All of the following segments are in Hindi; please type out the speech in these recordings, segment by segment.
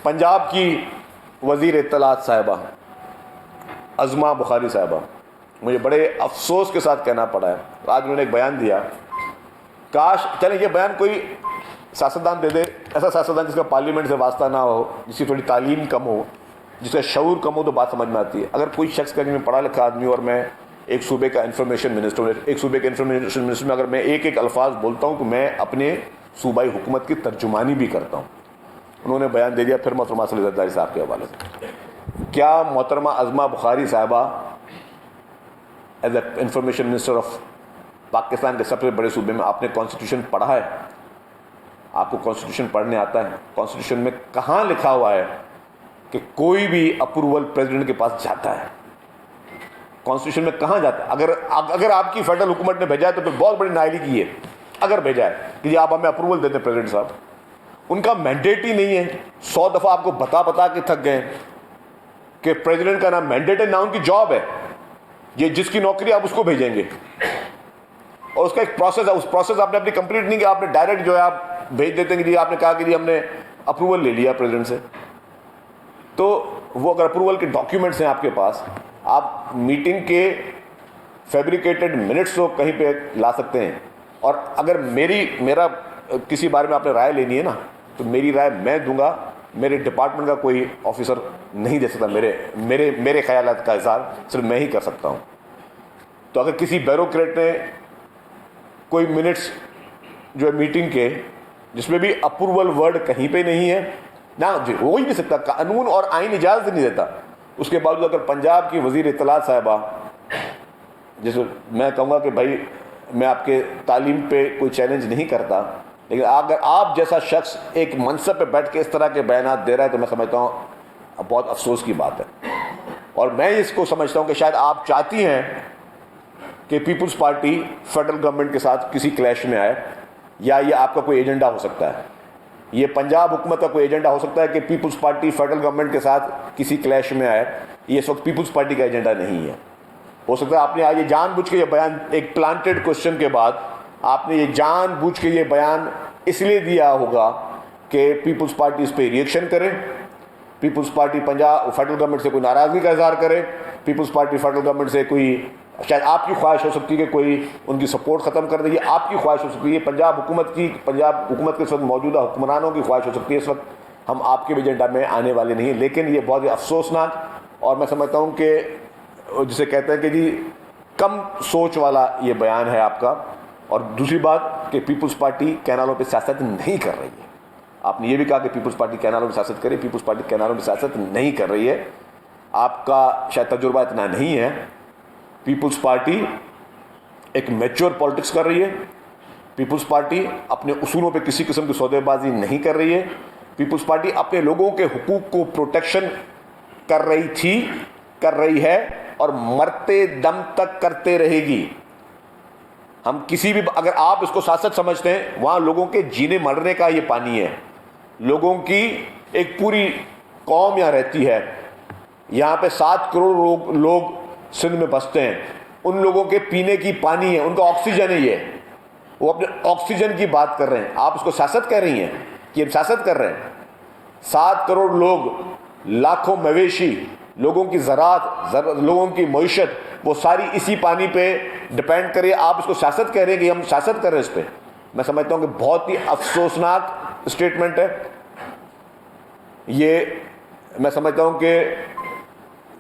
पंजाब की वज़ीर इत्तलात साहिबा अज़मा बुखारी साहिबा, मुझे बड़े अफसोस के साथ कहना पड़ा है, आज उन्होंने एक बयान दिया। काश चलें ये बयान कोई सियासतदान दे दे, ऐसा सियासतदान जिसका पार्लियामेंट से वास्ता ना हो, जिसकी थोड़ी तालीम कम हो, जिसका शऊर कम हो, तो बात समझ में आती है। अगर कोई शख्स का मैं पढ़ा लिखा आदमी और मैं एक सूबे का इंफॉर्मेशन मिनिस्टर हूँ, एक सूबे के इंफॉर्मेशन मिनिस्टर में अगर मैं एक एक अल्फाज बोलता हूँ तो मैं अपने सूबाई हुकूमत की तर्जुमानी भी करता हूँ। उन्होंने बयान दे दिया फिर मोहतरमा सलील ज़रदारी साहब के हवाले से। क्या मोहतरमा अज़मा बुखारी साहिबा as a information minister of Pakistan के सबसे बड़े सूबे में आपने कॉन्स्टिट्यूशन पढ़ा है? आपको कॉन्स्टिट्यूशन पढ़ने आता है? कॉन्स्टिट्यूशन में कहाँ लिखा हुआ है कि कोई भी अप्रूवल प्रेसिडेंट के पास जाता है? कॉन्स्टिट्यूशन में कहाँ जाता है? अगर आपकी फेडरल हुकूमत ने भेजा है तो फिर बहुत बड़ी नाइली की है। अगर भेजा है कि जी आप हमें अप्रूवल देते हैं प्रेसिडेंट साहब, उनका मैंडेट ही नहीं है। 100 दफ़ा आपको बता के थक गए कि प्रेसिडेंट का ना मैंडेट है ना उनकी जॉब है। ये जिसकी नौकरी आप उसको भेजेंगे और उसका एक प्रोसेस है, उस प्रोसेस आपने अपनी कंप्लीट नहीं किया, आपने डायरेक्ट जो है आप भेज देते हैं कि जी आपने कहा कि जी हमने अप्रूवल ले लिया प्रेसिडेंट से। तो वो अगर अप्रूवल के डॉक्यूमेंट्स हैं आपके पास, आप मीटिंग के फैब्रिकेटेड मिनट्स तो कहीं पे ला सकते हैं। और अगर मेरा किसी बारे में आपने राय लेनी है ना, तो मेरी राय मैं दूंगा, मेरे डिपार्टमेंट का कोई ऑफिसर नहीं दे सकता। मेरे ख्यालात का इज़हार सिर्फ मैं ही कर सकता हूँ। तो अगर किसी ब्यूरोक्रेट ने कोई मिनट्स जो है मीटिंग के, जिसमें भी अप्रूवल वर्ड कहीं पे नहीं है ना, हो ही नहीं सकता, कानून और आइन इजाज़त नहीं देता। उसके बावजूद अगर पंजाब की वज़ीर इत्तलात साहिबा, जैसे मैं कहूँगा कि भाई मैं आपके तालीम पे कोई चैलेंज नहीं करता, लेकिन अगर आप जैसा शख्स एक मनसब पे बैठ के इस तरह के बयानात दे रहा है तो मैं समझता हूँ बहुत अफसोस की बात है। और मैं इसको समझता हूँ कि शायद आप चाहती हैं कि पीपल्स पार्टी फेडरल गवर्नमेंट के साथ किसी क्लैश में आए, या ये आपका कोई एजेंडा हो सकता है, ये पंजाब हुकूमत का कोई एजेंडा हो सकता है कि पीपल्स पार्टी फेडरल गवर्नमेंट के साथ किसी क्लैश में आए। ये इस वक्त पीपल्स पार्टी का एजेंडा नहीं है। हो सकता है आपने आज ये जानबूझ के ये बयान, एक प्लांटेड क्वेश्चन के बाद आपने ये जानबूझ के ये बयान इसलिए दिया होगा कि पीपल्स पार्टी इस पर रिएक्शन करे, peoples party Punjab federal government से कोई नाराज़गी का इजहार करे, पीपल्स पार्टी फेडरल गवर्नमेंट से कोई, शायद आपकी ख्वाहिश हो सकती है कि कोई उनकी सपोर्ट ख़त्म कर दे, ये आपकी ख्वाहिश हो सकती है, पंजाब हुकूमत के इस वक्त मौजूदा हुक्मरानों की ख्वाहिश हो सकती है। इस वक्त हम आपके एजेंडा में आने वाले नहीं हैं। लेकिन ये बहुत ही अफसोसनाक, और मैं समझता हूँ कि जिसे कहते हैं कि जी कम सोच वाला ये बयान है आपका। और दूसरी बात कि पीपल्स पार्टी कैनालों पे सियासत नहीं कर रही है। आपने ये भी कहा कि पीपल्स पार्टी कैनालों में सियासत करे, पीपल्स पार्टी कैनालों में सियासत नहीं कर रही है। आपका शायद तजुर्बा इतना नहीं है। पीपल्स पार्टी एक मैच्योर पॉलिटिक्स कर रही है। पीपल्स पार्टी अपने उसूलों पे किसी किस्म की सौदेबाजी नहीं कर रही है। पीपल्स पार्टी अपने लोगों के हुकूक को प्रोटेक्शन कर रही थी, कर रही है और मरते दम तक करते रहेगी। हम किसी भी, अगर आप इसको सियासत समझते हैं, वहाँ लोगों के जीने मरने का ये पानी है। लोगों की एक पूरी कौम यहाँ रहती है। यहाँ पे 7 करोड़ लोग सिंध में बसते हैं। उन लोगों के पीने की पानी है, उनका ऑक्सीजन है ये। वो अपने ऑक्सीजन की बात कर रहे हैं, आप उसको सियासत कह रही हैं कि हम सियासत कर रहे हैं। 7 करोड़ लोग, लाखों मवेशी, लोगों की ज़राअत, लोगों की मईशत, वो सारी इसी पानी पे डिपेंड करे। आप इसको सियासत कह रहे हैं कि हम सियासत कर रहे हैं इस पर। मैं समझता हूँ कि बहुत ही अफसोसनाक स्टेटमेंट है ये। मैं समझता हूँ कि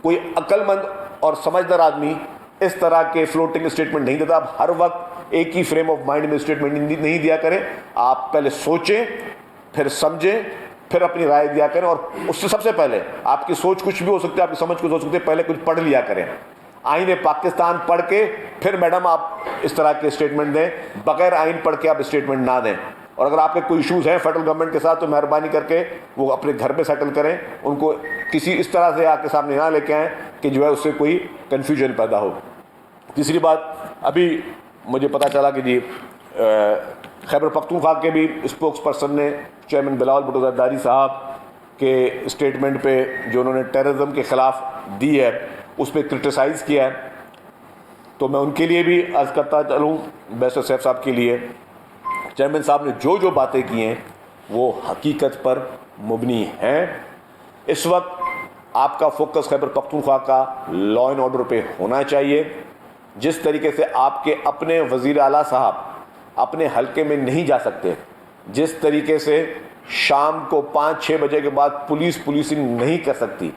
कोई अक्लमंद और समझदार आदमी इस तरह के फ्लोटिंग स्टेटमेंट नहीं देता। आप हर वक्त एक ही फ्रेम ऑफ माइंड में स्टेटमेंट नहीं दिया करें। आप पहले सोचें, फिर समझें, फिर अपनी राय दिया करें। और उससे सबसे पहले आपकी सोच कुछ भी हो सकती है, आपकी समझ कुछ हो सकती है, पहले कुछ पढ़ लिया करें। आईन पाकिस्तान पढ़ के फिर मैडम आप इस तरह के स्टेटमेंट दें। बगैर आइन पढ़ के आप स्टेटमेंट ना दें। और अगर आपके कोई इशूज़ हैं फेडरल गवर्नमेंट के साथ तो मेहरबानी करके वो अपने घर पे सेटल करें। उनको किसी इस तरह से आपके सामने ना लेके आएँ कि जो है उससे कोई कन्फ्यूजन पैदा हो। तीसरी बात, अभी मुझे पता चला कि जी खैबर पख्तूनख्वा के भी स्पोक्स पर्सन ने चेयरमैन बिलावल भुट्टो ज़रदारी साहब के स्टेटमेंट पे जो उन्होंने टेररिज्म के ख़िलाफ़ दी है उस पर क्रिटिसाइज़ किया है। तो मैं उनके लिए भी अर्ज़ करता चलूँ, बैरिस्टर सैफ साहब के लिए, चेयरमैन साहब ने जो जो बातें की हैं वो हकीकत पर मुबनी हैं। इस वक्त आपका फोकस खैबर पख्तूनख्वा का लॉ एंड ऑर्डर पे होना चाहिए। जिस तरीके से आपके अपने वज़ीर आला साहब अपने हलके में नहीं जा सकते, जिस तरीके से शाम को 5-6 बजे के बाद पुलिसिंग नहीं कर सकती,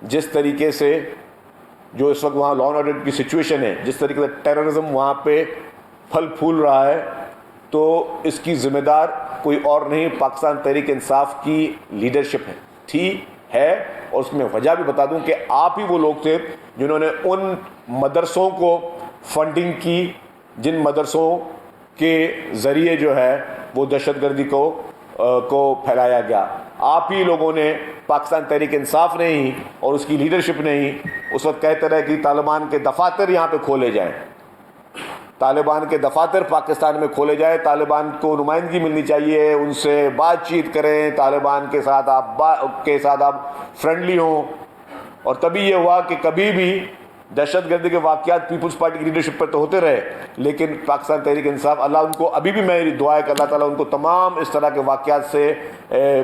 जिस तरीके से जो इस वक्त वहाँ लॉ एंड ऑर्डर की सिचुएशन है, जिस तरीके से टेररिज्म वहाँ पे फल फूल रहा है, तो इसकी जिम्मेदार कोई और नहीं पाकिस्तान तहरीक इंसाफ की लीडरशिप है। और उसमें वजह भी बता दूं कि आप ही वो लोग थे जिन्होंने उन मदरसों को फंडिंग की जिन मदरसों के ज़रिए जो है वो दहशतगर्दी को फैलाया गया। आप ही लोगों ने, पाकिस्तान तहरीक इंसाफ ने ही और उसकी लीडरशिप ने ही उस वक्त कहते रहे कि तालिबान के दफातर यहाँ पे खोले जाएं, तालिबान के दफातर पाकिस्तान में खोले जाए, तालिबान को नुमाइंदगी मिलनी चाहिए, उनसे बातचीत करें, तालिबान के साथ आप फ्रेंडली हों। और तभी ये हुआ कि कभी भी दहशतगर्दी के वाक़यात पीपल्स पार्टी की लीडरशिप पर तो होते रहे, लेकिन पाकिस्तान तहरीक इंसाफ, अल्लाह उनको, अभी भी मेरी दुआ है कि अल्लाह ताला उनको तमाम इस तरह के वाक़यात से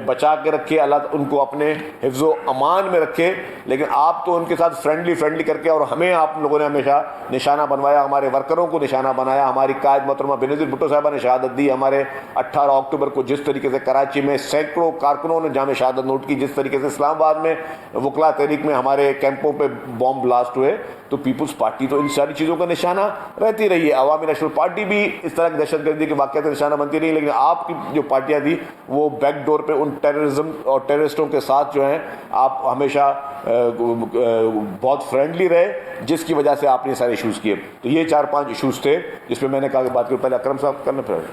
बचा के रखे, अल्लाह उनको अपने हिफ्ज़ो अमान में रखे। लेकिन आप तो उनके साथ फ्रेंडली करके, और हमें आप लोगों ने हमेशा निशाना बनवाया, हमारे वर्करों को निशाना बनाया। हमारी कायद मोहतरमा बेनज़ीर भुट्टो साहबा ने शहादत दी। हमारे 18 अक्टूबर को जिस तरीके से कराची में सैकड़ों कारकुनों ने जाम शहादत नोट की, जिस तरीके से इस्लामाबाद में वकला तहरीक में हमारे कैंपों पर बॉम्ब ब्लास्ट हुए, तो पीपल्स पार्टी तो इन सारी चीज़ों का निशाना रहती रही है। अवामी नेशनल पार्टी भी इस तरह की दहशतगर्दी के वाक़यात का निशाना बनती रही, लेकिन आपकी जो पार्टियाँ थी वो बैकडोर पे उन टेररिज्म और टेररिस्टों के साथ जो हैं आप हमेशा बहुत फ्रेंडली रहे, जिसकी वजह से आपने सारे इशूज़ किए। तो ये 4-5 इशूज़ थे जिसमें मैंने कहा कि बात करूँ। पहले अकरम साहब करना फिर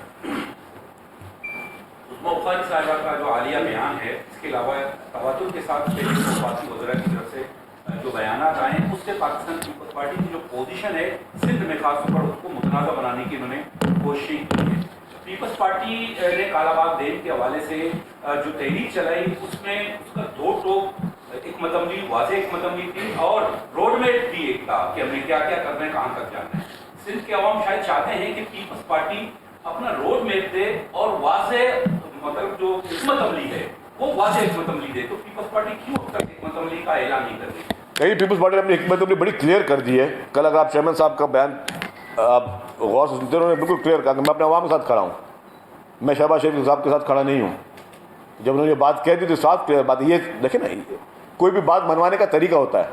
बुखारी साहिबा का जो हालिया बयान है, इसके अलावा तवातुर के साथ वफाकी वज़रा की तरफ से जो बयान आए हैं, उससे पाकिस्तान पीपल्स पार्टी की जो पोजीशन है सिंध में खासतौर पर उसको मुतनाज़ा बनाने की उन्होंने कोशिश की है। पीपल्स पार्टी ने कालाबाग डैम के हवाले से जो तहरीक चलाई, उसमें उसका 2 टोक, एक मतमली वाज़ेह एक मतमली थी और रोड मैप भी एक था कि हमें क्या क्या करना है, कहाँ तक जाना है। सिंध के अवाम शायद चाहते हैं कि पीपल्स पार्टी अपना रोड मैप दे और वाज़ेह, मतलब जो हिकमत अमली है वो वाज़ेह हिकमत अमली दे। तो पीपल्स पार्टी क्यों अब तक हिकमत अमली का ऐलान नहीं कर रही? कहीं पीपल्स पार्टी ने अपनी हिकमत अमली बड़ी क्लियर कर दी है। कल अगर आप चेयरमैन साहब का बयान आप गौर से सुनते, उन्होंने बिल्कुल क्लियर कहा कि मैं अपने अवाम के साथ खड़ा हूँ, मैं शहबाज शरीफ साहब के साथ खड़ा नहीं हूँ। जब उन्होंने ये बात कह दी तो साथ क्लियर बात, ये देखें ना, कोई भी बात मनवाने का तरीका होता है।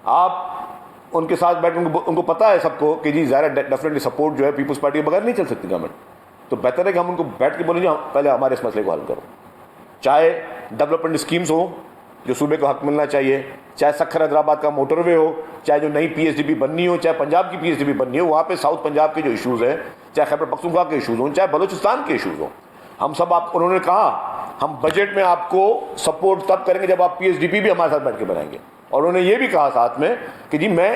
आप उनके साथ बैठ, उनको पता है सबको कि जी ज़ाहिर डेफिनेटली सपोर्ट जो है पीपल्स पार्टी के बगैर नहीं चल सकती गवर्नमेंट, तो बेहतर है कि हम उनको बैठ के बोलें पहले हमारे इस मसले को हल करो। चाहे डेवलपमेंट स्कीम्स हो जो सूबे को हक मिलना चाहिए, चाहे सखर हैदराबाद का मोटरवे हो, चाहे जो नई PSDB बननी हो, चाहे पंजाब की PSDB बननी हो, वहाँ पे साउथ पंजाब के जो इशूज़ हैं, चाहे खैबर पख्तूनख्वा के इशूज़ हों, चाहे बलूचिस्तान के इशूज़ हों, हम सब आप, उन्होंने कहा हम बजट में आपको सपोर्ट तब करेंगे जब आप PSDB भी हमारे साथ बैठ के बनाएंगे। और उन्होंने ये भी कहा साथ में कि जी मैं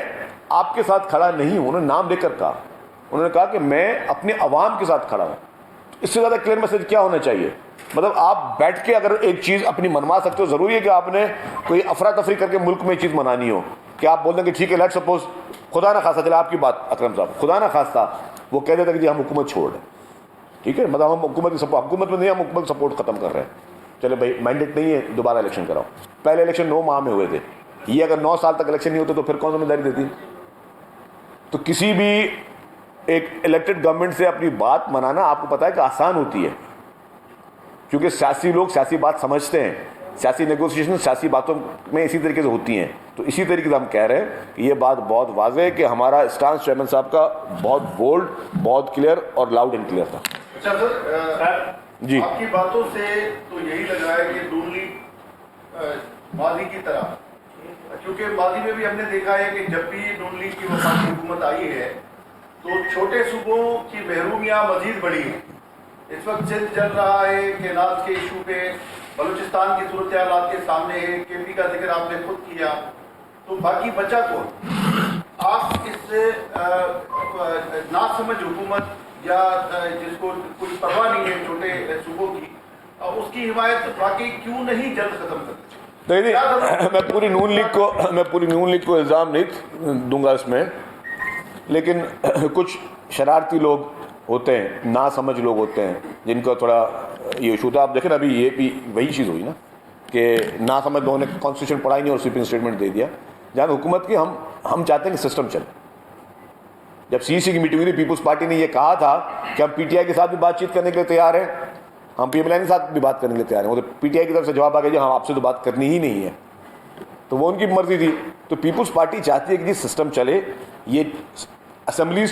आपके साथ खड़ा नहीं हूँ, उन्होंने नाम लेकर कहा, उन्होंने कहा कि मैं अपने अवाम के साथ खड़ा हूँ। इससे ज़्यादा क्लियर मैसेज क्या होना चाहिए? मतलब आप बैठ के अगर एक चीज़ अपनी मनवा सकते हो, ज़रूरी है कि आपने कोई अफरा तफरी करके मुल्क में चीज़ मनानी हो कि आप बोल दें कि ठीक है, लेट सपोज खुदा ना खास्ता, चले आपकी बात अकरम साहब, खुदा ना खास्ता वो कह देता कि जी हम हुकूमत छोड़ दें, ठीक है, मतलब हम हुकूमत की हुकूमत में नहीं, हम हुकूमत सपोर्ट ख़त्म कर रहे हैं, चले भाई मैंडेट नहीं है, दोबारा इलेक्शन कराओ। पहले इलेक्शन 9 माह में हुए थे, ये अगर 9 साल तक इलेक्शन नहीं होते तो फिर कौन जिम्मेदारी देती? तो किसी भी एक इलेक्टेड गवर्नमेंट से अपनी बात मनाना आपको पता है कि आसान होती है, क्योंकि सियासी लोग सियासी बात समझते हैं, सियासी नेगोशिएशन सियासी बातों में इसी तरीके से होती हैं। तो इसी तरीके से हम कह रहे हैं कि ये बात बहुत वाज़ेह है कि हमारा स्टांस चेयरमैन साहब का बहुत बोल्ड, बहुत क्लियर और लाउड एंड क्लियर था। अच्छा सर, जी आपकी बातों से तो यही लग रहा है कि नून लीग मादी की तरह, क्योंकि मादी में भी हमने देखा है कि जब भी नून लीग की वफाकी हुकूमत आई है तो छोटे सूबों की महरूमियाँ मजीद बढ़ी हैं। इस वक्त सिंध चल रहा है, केनाज के इशू पे, बलूचिस्तान की सूरत हालात के सामने है, केपी का जिक्र आपने खुद किया, तो बाकी बचा कौन? आप इस नासमझ हुकूमत या जिसको कोई परवाह नहीं है छोटे सूबों की, उसकी हिमायत बाकी क्यों नहीं जल्द खत्म करते? नहीं, मैं पूरी नून लीग को इल्ज़ाम नहीं दूंगा इसमें, लेकिन कुछ शरारती लोग होते हैं, ना समझ लोग होते हैं, जिनको थोड़ा ये इशू था। आप देखें ना, अभी ये भी वही चीज़ हुई ना कि ना समझ लोगों ने कॉन्स्टिट्यूशन पढ़ा ही नहीं और स्वीपिंग स्टेटमेंट दे दिया। जहाँ हुकूमत की हम चाहते हैं कि सिस्टम चले। जब सीसी की मीटिंग हुई थी, पीपल्स पार्टी ने ये कहा था कि हम पीटीआई के साथ भी बातचीत करने के लिए तैयार हैं, हम पीएमएल के साथ भी बात करने के लिए तैयार हैं। वो तो पीटीआई की तरफ से जवाब आ गया, हाँ आपसे तो बात करनी ही नहीं है। तो वो उनकी मर्जी थी। तो पीपल्स पार्टी चाहती है कि जी सिस्टम चले, ये असेंबलीज